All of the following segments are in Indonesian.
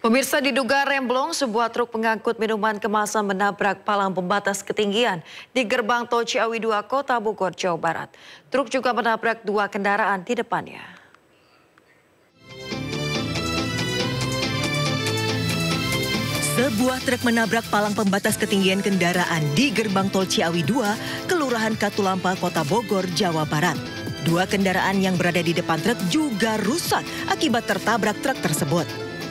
Pemirsa, diduga remblong, sebuah truk pengangkut minuman kemasan menabrak palang pembatas ketinggian di gerbang tol Ciawi 2 Kota Bogor, Jawa Barat. Truk juga menabrak dua kendaraan di depannya. Sebuah truk menabrak palang pembatas ketinggian kendaraan di gerbang tol Ciawi 2, Kelurahan Katulampa, Kota Bogor, Jawa Barat. Dua kendaraan yang berada di depan truk juga rusak akibat tertabrak truk tersebut.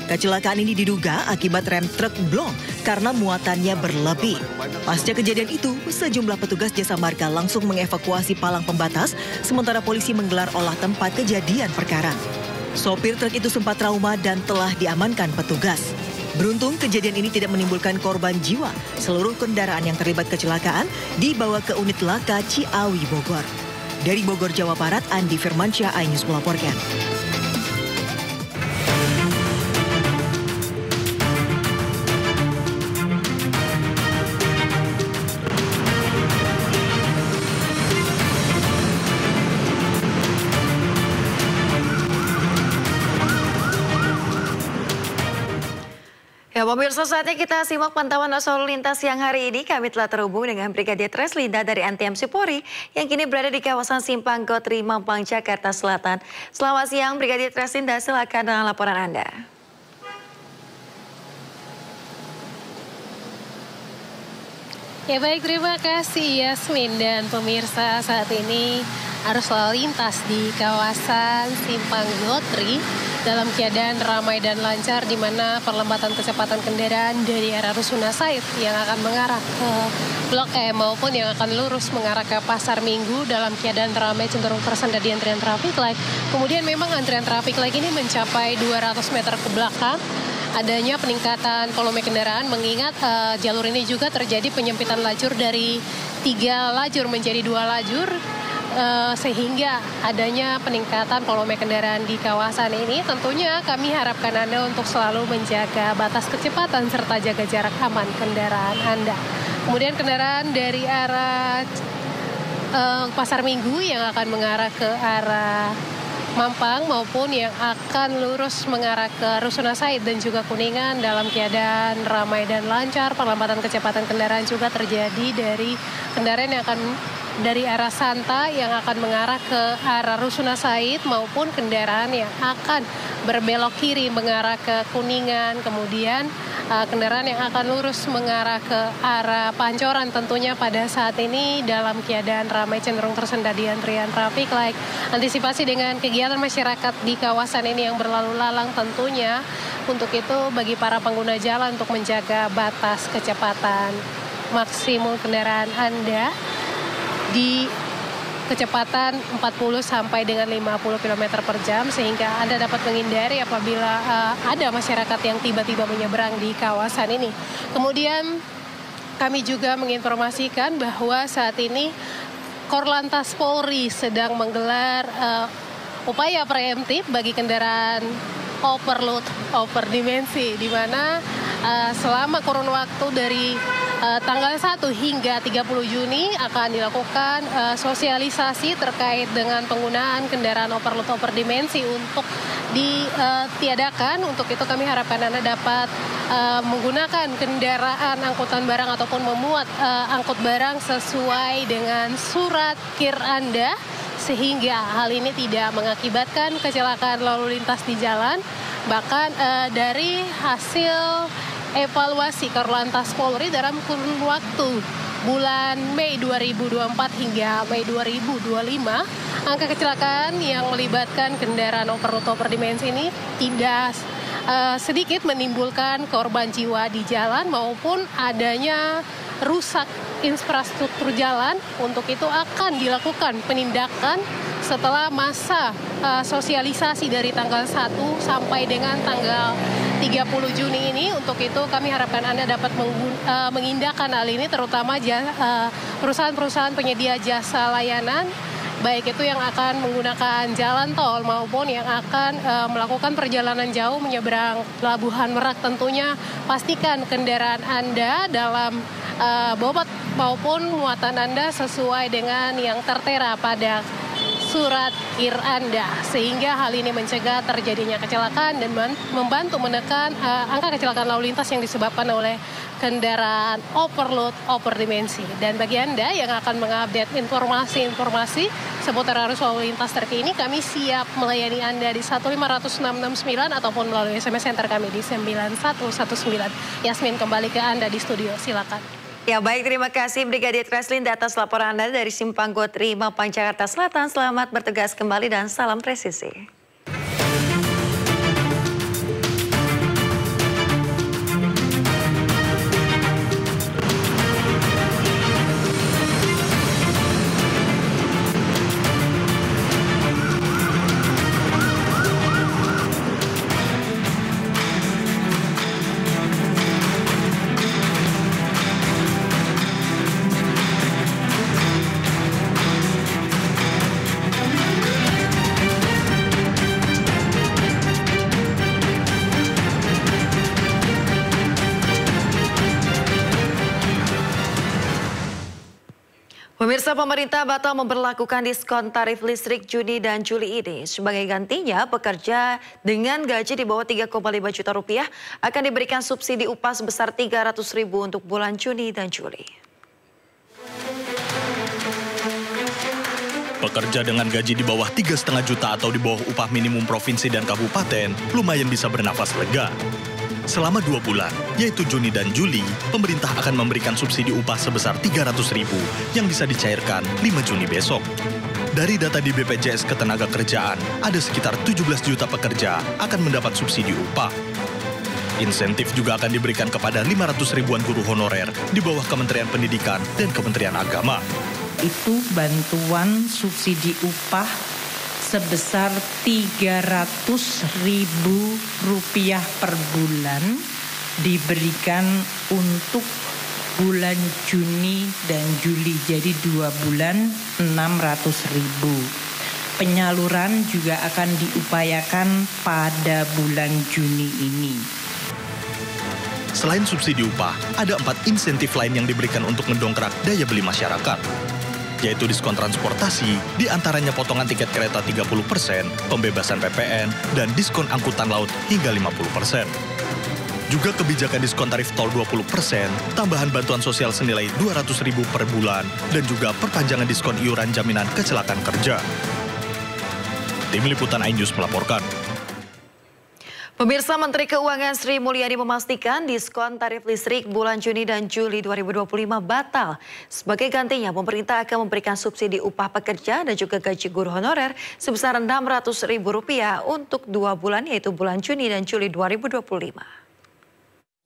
Kecelakaan ini diduga akibat rem truk blong karena muatannya berlebih. Pasca kejadian itu, sejumlah petugas jasa marga langsung mengevakuasi palang pembatas, sementara polisi menggelar olah tempat kejadian perkara. Sopir truk itu sempat trauma dan telah diamankan petugas. Beruntung kejadian ini tidak menimbulkan korban jiwa. Seluruh kendaraan yang terlibat kecelakaan dibawa ke unit laka Ciawi Bogor. Dari Bogor, Jawa Barat, Andi Firmansyah, iNews melaporkan. Ya, pemirsa, saatnya kita simak pantauan arus lalu lintas siang hari ini. Kami telah terhubung dengan Brigadir Treslinda dari ANTMC Polri yang kini berada di kawasan Simpang Gotri, Mampang, Jakarta Selatan. Selamat siang, Brigadir Treslinda, silakan dengan laporan Anda. Ya baik, terima kasih Yasmin dan pemirsa. Saat ini arus lalu lintas di kawasan Simpang Gotri dalam keadaan ramai dan lancar, di mana perlambatan kecepatan kendaraan dari arah Rusuna Said yang akan mengarah ke Blok M maupun yang akan lurus mengarah ke Pasar Minggu dalam keadaan ramai cenderung tersendat di antrian traffic light. Kemudian memang antrian traffic light ini mencapai 200 meter ke belakang. Adanya peningkatan volume kendaraan mengingat jalur ini juga terjadi penyempitan lajur dari 3 lajur menjadi 2 lajur. Sehingga adanya peningkatan volume kendaraan di kawasan ini. Tentunya kami harapkan Anda untuk selalu menjaga batas kecepatan serta jaga jarak aman kendaraan Anda. Kemudian kendaraan dari arah Pasar Minggu yang akan mengarah ke arah Mampang maupun yang akan lurus mengarah ke Rusuna Said dan juga Kuningan dalam keadaan ramai dan lancar. Perlambatan kecepatan kendaraan juga terjadi dari kendaraan yang akan dari arah Santa yang akan mengarah ke arah Rusuna Said maupun kendaraan yang akan berbelok kiri mengarah ke Kuningan, kemudian kendaraan yang akan lurus mengarah ke arah Pancoran tentunya pada saat ini dalam keadaan ramai cenderung tersendat di antrian traffic light. Antisipasi dengan kegiatan masyarakat di kawasan ini yang berlalu lalang tentunya untuk itu bagi para pengguna jalan untuk menjaga batas kecepatan maksimum kendaraan Anda di kecepatan 40 sampai dengan 50 km per jam sehingga Anda dapat menghindari apabila ada masyarakat yang tiba-tiba menyeberang di kawasan ini. Kemudian kami juga menginformasikan bahwa saat ini Korlantas Polri sedang menggelar upaya preemptif bagi kendaraan overload, overdimensi, di mana selama kurun waktu dari tanggal 1 hingga 30 Juni akan dilakukan sosialisasi terkait dengan penggunaan kendaraan overload overdimensi untuk ditiadakan. Untuk itu kami harapkan Anda dapat menggunakan kendaraan angkutan barang ataupun memuat angkut barang sesuai dengan surat KIR Anda, sehingga hal ini tidak mengakibatkan kecelakaan lalu lintas di jalan. Bahkan dari hasil evaluasi Korlantas Polri dalam kurun waktu bulan Mei 2024 hingga Mei 2025, angka kecelakaan yang melibatkan kendaraan overload overdimensi ini tidak sedikit menimbulkan korban jiwa di jalan maupun adanya rusak infrastruktur jalan. Untuk itu akan dilakukan penindakan setelah masa sosialisasi dari tanggal 1 sampai dengan tanggal 30 Juni ini. Untuk itu kami harapkan Anda dapat mengindahkan hal ini, terutama perusahaan-perusahaan penyedia jasa layanan, baik itu yang akan menggunakan jalan tol maupun yang akan melakukan perjalanan jauh menyeberang Pelabuhan Merak. Tentunya pastikan kendaraan Anda dalam bobot maupun muatan Anda sesuai dengan yang tertera pada surat KIR Anda, sehingga hal ini mencegah terjadinya kecelakaan dan membantu menekan angka kecelakaan lalu lintas yang disebabkan oleh kendaraan overload, overdimensi. Dan bagi Anda yang akan mengupdate informasi-informasi seputar arus lalu lintas terkini, kami siap melayani Anda di 1500669 ataupun melalui SMS center kami di 9119. Yasmin, kembali ke Anda di studio, silakan. Ya baik, terima kasih Brigadir Treslinda atas laporan Anda dari Simpang Gotri, Mampang, Jakarta Selatan. Selamat bertugas kembali dan salam presisi. Pemirsa, pemerintah batal memberlakukan diskon tarif listrik Juni dan Juli ini. Sebagai gantinya, pekerja dengan gaji di bawah 3,5 juta rupiah akan diberikan subsidi upah sebesar 300.000 untuk bulan Juni dan Juli. Pekerja dengan gaji di bawah 3,5 juta atau di bawah upah minimum provinsi dan kabupaten lumayan bisa bernafas lega. Selama 2 bulan, yaitu Juni dan Juli, pemerintah akan memberikan subsidi upah sebesar 300.000 yang bisa dicairkan 5 Juni besok. Dari data di BPJS Ketenagakerjaan, ada sekitar 17 juta pekerja akan mendapat subsidi upah. Insentif juga akan diberikan kepada 500 ribuan guru honorer di bawah Kementerian Pendidikan dan Kementerian Agama. Itu bantuan subsidi upah sebesar Rp300.000 per bulan diberikan untuk bulan Juni dan Juli, jadi 2 bulan 600.000. Penyaluran juga akan diupayakan pada bulan Juni ini. Selain subsidi upah, ada 4 insentif lain yang diberikan untuk mendongkrak daya beli masyarakat, yaitu diskon transportasi, diantaranya potongan tiket kereta 30%, pembebasan PPN, dan diskon angkutan laut hingga 50%. Juga kebijakan diskon tarif tol 20%, tambahan bantuan sosial senilai 200.000 per bulan, dan juga perpanjangan diskon iuran jaminan kecelakaan kerja. Tim Liputan iNews melaporkan. Pemirsa, Menteri Keuangan Sri Mulyani memastikan diskon tarif listrik bulan Juni dan Juli 2025 batal. Sebagai gantinya, pemerintah akan memberikan subsidi upah pekerja dan juga gaji guru honorer sebesar Rp600.000 untuk 2 bulan, yaitu bulan Juni dan Juli 2025.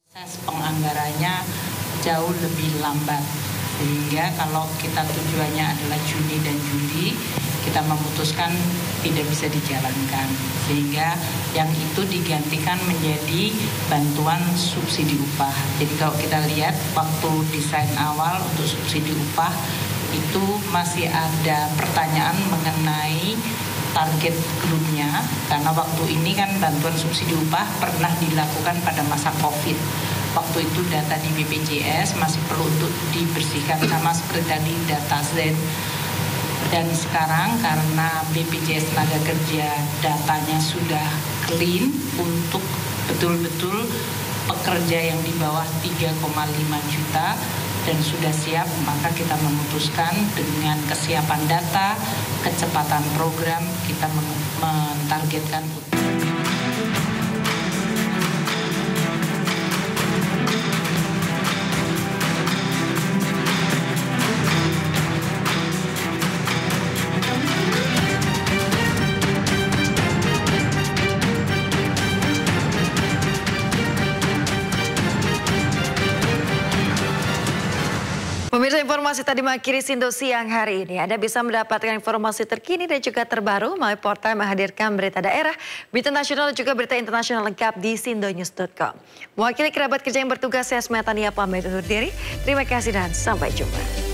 Proses penganggarannya jauh lebih lambat, sehingga kalau kita tujuannya adalah Juni dan Juli, kita memutuskan tidak bisa dijalankan, sehingga yang itu digantikan menjadi bantuan subsidi upah. Jadi kalau kita lihat waktu desain awal untuk subsidi upah itu masih ada pertanyaan mengenai target grupnya, karena waktu ini kan bantuan subsidi upah pernah dilakukan pada masa COVID. Waktu itu data di BPJS masih perlu untuk dibersihkan, sama seperti tadi data Zen. Dan sekarang karena BPJS Tenagakerja datanya sudah clean untuk betul-betul pekerja yang di bawah 3,5 juta dan sudah siap, maka kita memutuskan dengan kesiapan data, kecepatan program, kita mentargetkan. Pemirsa, informasi tadi mengakhiri Sindo siang hari ini. Anda bisa mendapatkan informasi terkini dan juga terbaru melalui portal menghadirkan berita daerah, berita nasional dan juga berita internasional lengkap di sindonews.com. Mewakili kerabat kerja yang bertugas, saya Smetania pamit undur diri. Terima kasih dan sampai jumpa.